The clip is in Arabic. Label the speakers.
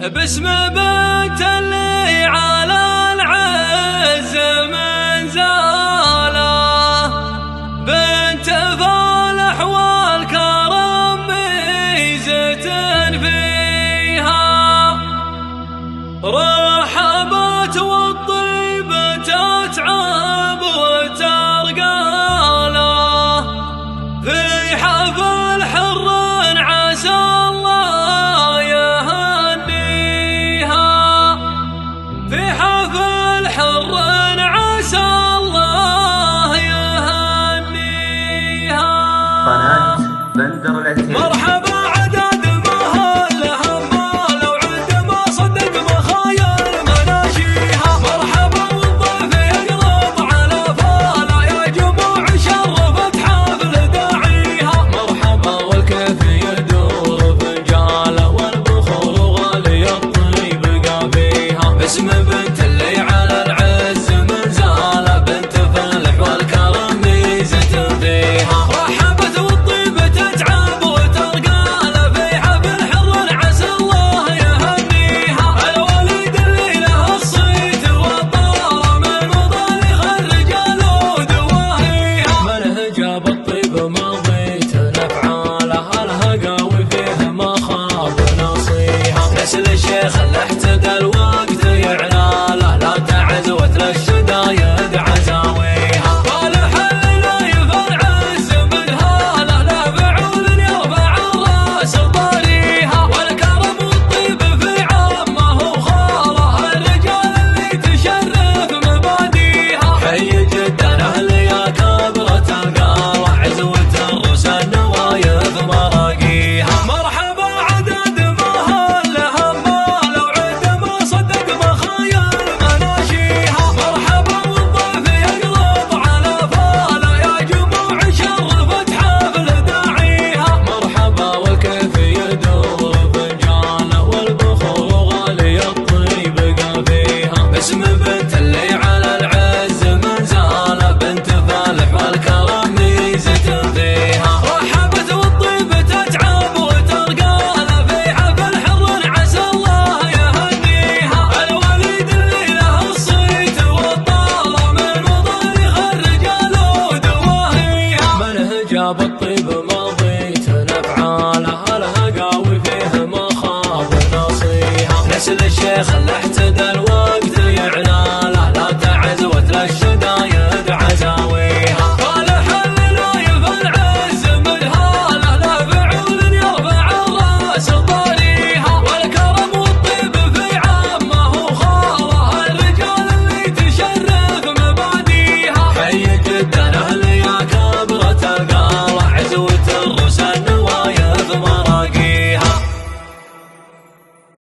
Speaker 1: باسم بنت اللي على العز من زاله، بنت فالح والكرم ميزة فيها، رحبت والطيبة تتعب وترقاله، في حفل حر عسى الله يهنيها، في حفل حر عسى الله يهنيها.
Speaker 2: قناة بندر العتيق.
Speaker 1: مرحبا عدد مهل همال وعد ما صدق مخايل مناشيها، مرحبا والضيف يقلب على فاله، يا جموع شرفت حفل داعيها، مرحبا والكيف يدور فنجاله، والبخور غالي الطيب قافيها، باسم بنت اللي على العز من زاله، بنت فالح والكرم ميزة فيها، رحبت والطيبة تتعب وترقاله، في حفل حر عسى الله يهنيها، الوليد اللي له الصيت والطاره، من مضالخ الرجال ودواهيها، من هجاب الطيب مضيت نفعاله، الهقاوي فيه ما خاب نصيها، نسل الشيخ اللي احتدى الوقت يعلاله، لا تعز وتل الشدايد عزاويها، فالح اللي يفرع العز من هاله، لا فعول يرفع الراس وطاريها، والكرم والطيب في عامه وخاله، الرجال اللي تشرف مباديها، حي جدا اهل يا كبرة القاره، عزوة الرؤوس النوايف مراقيها، مرحبا عدد مهل همال وعد ما صدق مخايل مناشيها، مرحبا والضيف يقلب على فاله، يا جموع شرفت حفل داعيها، مرحبا والكيف يدور فنجاله، والبخور غالي الطيب قافيها، باسم بنت اللي على العز من زاله، بنت فالح والكرم ميزة فيها، رحبت والطيبة تتعب وترقاله، في حفل حر عسى الله يهنيها، الوليد اللي له الصيت والطاره، من مضالخ الرجال ودواهيها، من هجاب الطيب مضيت نفعاله، الهقاوي فيه ما خاب نصيها، نسل الشيخ اللي احتدى